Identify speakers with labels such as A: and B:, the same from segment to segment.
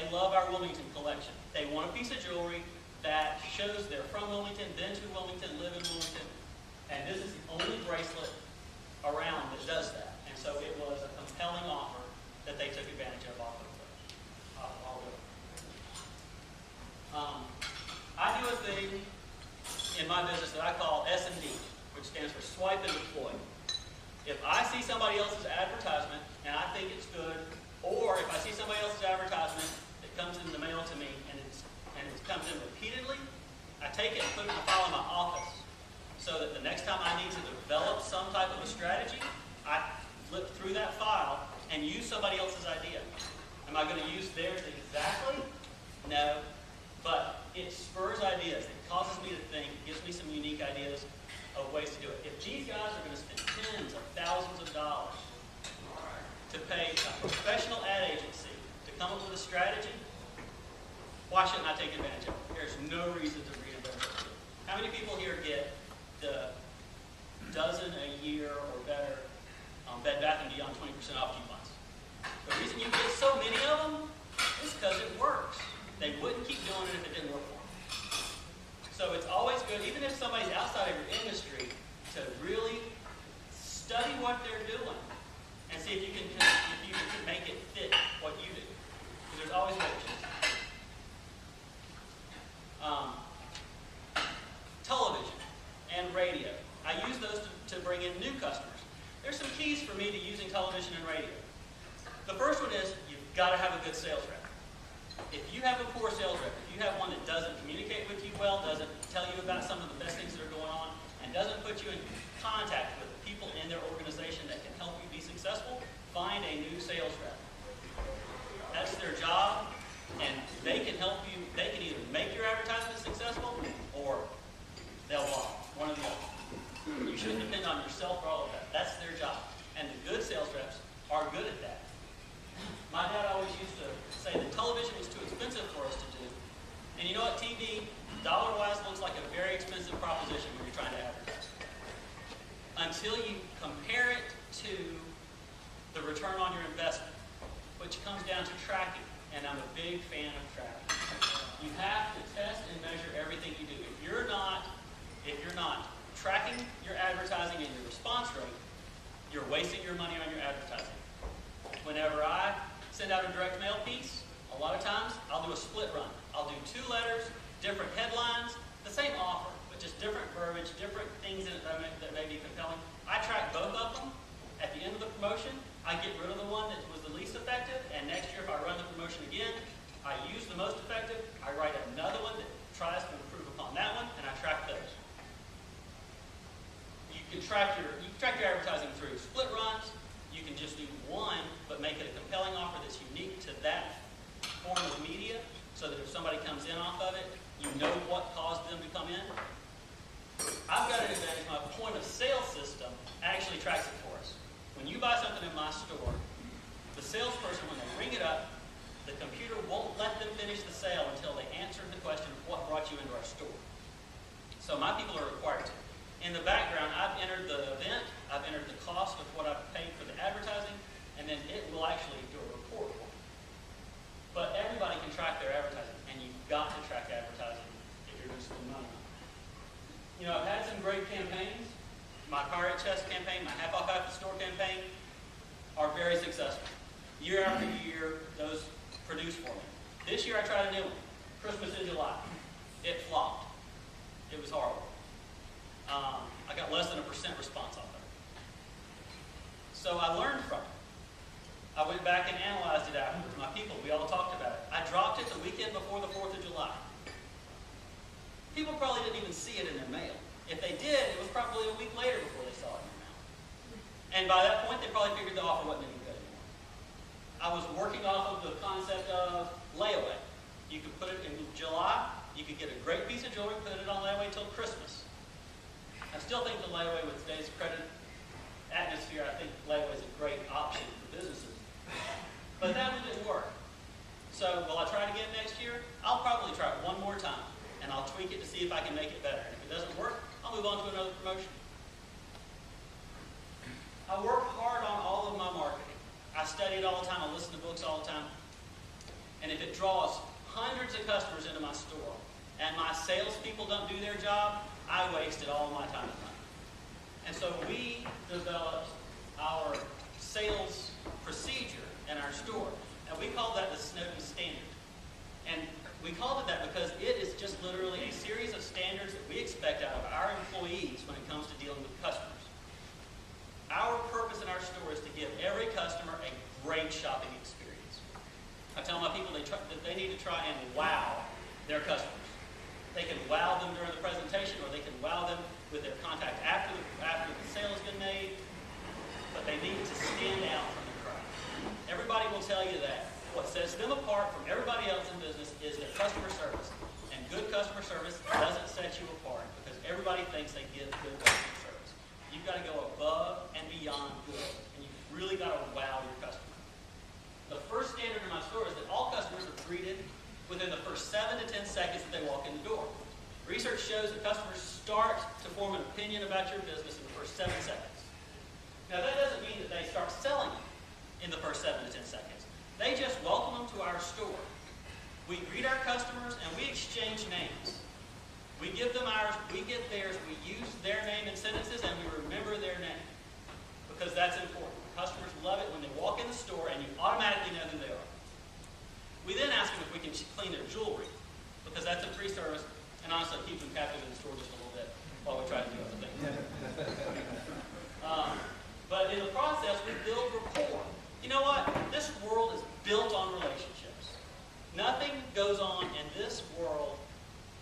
A: They love our Wilmington collection. They want a piece of jewelry that shows they're from Wilmington, been to Wilmington, live in Wilmington. And this is the only bracelet around that does that. And so it was a compelling offer that they took advantage of off of all of it. I do a thing in my business that I call S&D, which stands for swipe and deploy. If I see somebody else's advertisement and I think it's good, or if I see somebody else's advertisement that comes in the mail to me and it comes in repeatedly, I take it and put it in a file in my office so that the next time I need to develop some type of a strategy, I flip through that file and use somebody else's idea. Am I going to use theirs exactly? No. But it spurs ideas. It causes me to think, gives me some unique ideas of ways to do it. If these guys are going to spend tens of thousands of dollars to pay a professional ad agency to come up with a strategy, why shouldn't I take advantage of it? There's no reason to reinvent it. How many people here get the dozen a year or better Bed Bath & Beyond 20% off coupons? The reason you get so many of them is because it works. They wouldn't keep doing it if it didn't work for them. So it's always good, even if somebody's outside of your industry, to really study what they're doing and see if you can make it fit what you do. Because there's always ways. Television and radio. I use those to bring in new customers. There's some keys for me to using television and radio. The first one is you've got to have a good sales rep. If you have a poor sales rep, if you have one that doesn't communicate with you well, doesn't tell you about some of the best things that are going on, and doesn't put you in contact with the people in their organization that can help you be successful, find a new sales rep. That's their job, and they can help you. They can either make your advertisement successful or they'll walk, one or the other. You shouldn't depend on yourself for all of that. That's their job. And the good sales reps are good at that. My dad always used to say that television was too expensive for us to do. And you know what? TV, dollar-wise, looks like a very expensive proposition when you're trying to advertise. Until you compare it to the return on your investment, which comes down to tracking. And I'm a big fan of tracking. You have to test and measure everything you do. If you're not tracking your advertising and your response rate, you're wasting your money on your advertising. Whenever I send out a direct mail piece, a lot of times I'll do a split run. I'll do 2 letters, different headlines, the same offer, but just different verbiage, different things in it that may be compelling. I track both of them. At the end of the promotion, I get rid of the one that was the least effective, and next year if I run the promotion again, I use the most effective, I write another one that tries to improve upon that one, and I track those. You can track your advertising through split runs. You can just do one, but make it a compelling offer that's unique to that form of media, so that if somebody comes in off of it, you know what caused them to come in. I've got an advantage. My point of sale system actually tracks it for us. When you buy something in my store, the salesperson, when they ring it up, the computer won't let them finish the sale until they answer the question of what brought you into our store. So my people are required to. In the background, I've entered the event, I've entered the cost of what I've paid for the advertising, and then it will actually do a report for me. But everybody can track their advertising, and you've got to track advertising if you're going to spend money on it. You know, I've had some great campaigns. My Car at Chest campaign, my Half Off Half the Store campaign are very successful. Year after year, those produce for me. This year I tried a new one, Christmas in July. It flopped. It was horrible. I got less than 1% response off of it. So I learned from it. I went back and analyzed it afterwards. My people, we all talked about it. I dropped it the weekend before the 4th of July. People probably didn't even see it in their mail. If they did, it was probably a week later before they saw it in their mail. And by that point, they probably figured the offer wasn't any good anymore. I was working off of the concept of layaway. You could put it in July. You could get a great piece of jewelry, put it on layaway till Christmas. I still think the layaway with today's credit atmosphere, I think layaway is a great option for businesses. But that one didn't work. So will I try it again next year? I'll probably try it one more time, and I'll tweak it to see if I can make it better. And if it doesn't work, I'll move on to another promotion. I work hard on all of my marketing. I study it all the time. I listen to books all the time. and if it draws hundreds of customers into my store, and my salespeople don't do their job, I wasted all my time and money. And so we developed our sales procedure in our store, and we call that the Snowden standard. And we called it that because it is just literally a series of standards that we expect out of our employees when it comes to dealing with customers. Our purpose in our store is to give every customer a great shopping experience. I tell my people that they need to try and wow their customers. They can wow them during the presentation, or they can wow them with their contact after the sale has been made, but they need to stand out from the crowd. Everybody will tell you that. What sets them apart from everybody else in business is their customer service. And good customer service doesn't set you apart because everybody thinks they give good customer service. You've got to go above and beyond good, and you've really got to wow your customer. The first standard in my store is that all customers are greeted within the first 7 to 10 seconds that they walk in the door. Research shows that customers start to form an opinion about your business in the first 7 seconds. Now, that doesn't mean that they start selling in the first 7 to 10 seconds. They just welcome them to our store. We greet our customers and we exchange names. We give them ours, we get theirs, we use their name in sentences, and we remember their name. Because that's important. Customers love it when they walk in the store and you automatically know who they are. We then ask them if we can clean their jewelry, because that's a free service, and honestly keep them captive in the store just a little bit while we try to do other things. But in the process, we build rapport. You know what? This world is built on relationships. Nothing goes on in this world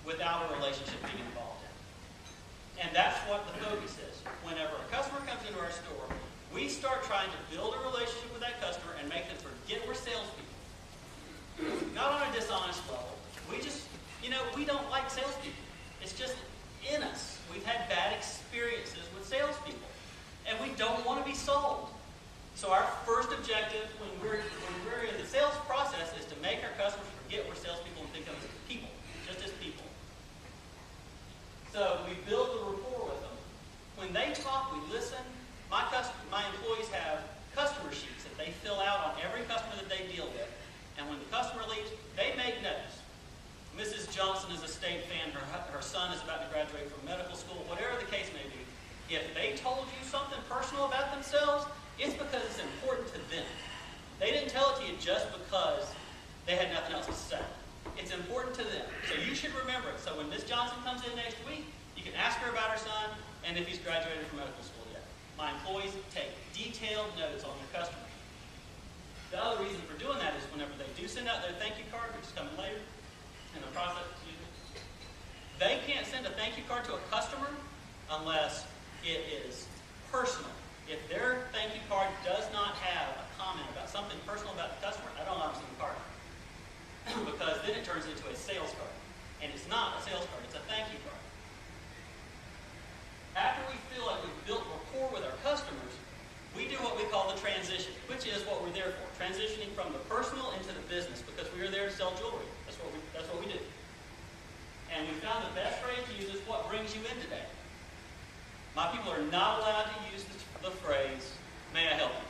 A: without a relationship being involved in. And that's what the focus is. Whenever a customer comes into our store, we start trying to build a relationship with that customer and make them forget we're salespeople. Not on a dishonest level. We don't like salespeople. It's just in us. We've had bad experiences with salespeople. And we don't want to be sold. So our first objective when we're in the sales process is to make our customers forget we're salespeople and think of us as people, just as people. So we build the rapport with them. When they talk, we listen. My employees have customer sheets that they fill out on every customer that they deal with. And when the customer leaves, they make notes. Mrs. Johnson is a state fan. Her son is about to graduate from medical school, whatever the case may be. If they told you something personal about themselves, it's because it's important to them. They didn't tell it to you just because they had nothing else to say. It's important to them. So you should remember it. So when Ms. Johnson comes in next week, you can ask her about her son and if he's graduated from medical school yet. My employees take detailed notes on their customers. The other reason for doing that is whenever they do send out their thank you card, which is coming later in the process, they can't send a thank you card to a customer unless it is personal. If their thank you card does not have a comment about something personal about the customer, I don't allow them to send the card. Because then it turns into a sales card. And it's not a sales card, it's a thank you card. After we feel like we've built rapport with our customers, we do what we call the transition, which is what we're there for. Transitioning from the personal into the business, because we are there to sell jewelry. That's what we do. And we found the best phrase to use is what brings you in today. My people are not allowed to use the phrase, may I help you?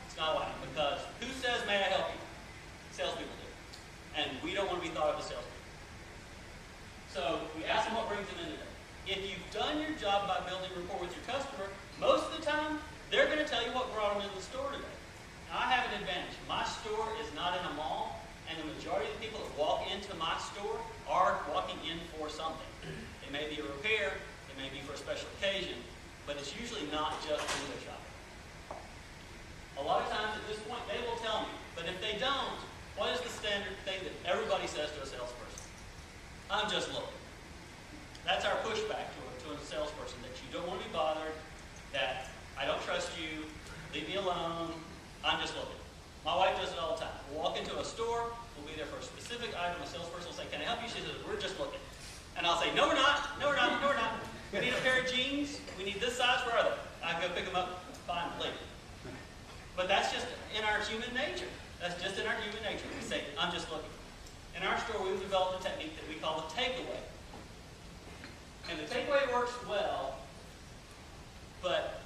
A: It's not allowed, because who says, may I help you? Salespeople do. And we don't want to be thought of as salespeople. So we ask them what brings them in today. If you've done your job by building rapport with your customer, most of the time, they're going to tell you what brought them into the store today. Now, I have an advantage. My store is not in a mall, and the majority of the people that walk into my store are walking in for something. It may be a repair, it may be for a special occasion, but it's usually not just window shopping. A lot of times at this point, they will tell me, but if they don't, what is the standard thing that everybody says to a salesperson? I'm just looking. That's our pushback to a salesperson, that you don't want to be bothered, that I don't trust you, leave me alone, I'm just looking. My wife does it all the time. We'll walk into a store, we'll be there for a specific item, a salesperson will say, can I help you? She says, we're just looking. And I'll say, no we're not, no we're not, no we're not. We need a pair of jeans, we need this size, where are they? I go pick them up, fine, later. But that's just in our human nature. That's just in our human nature. We say, I'm just looking. In our store, we've developed a technique that we call the takeaway. And the takeaway works well, but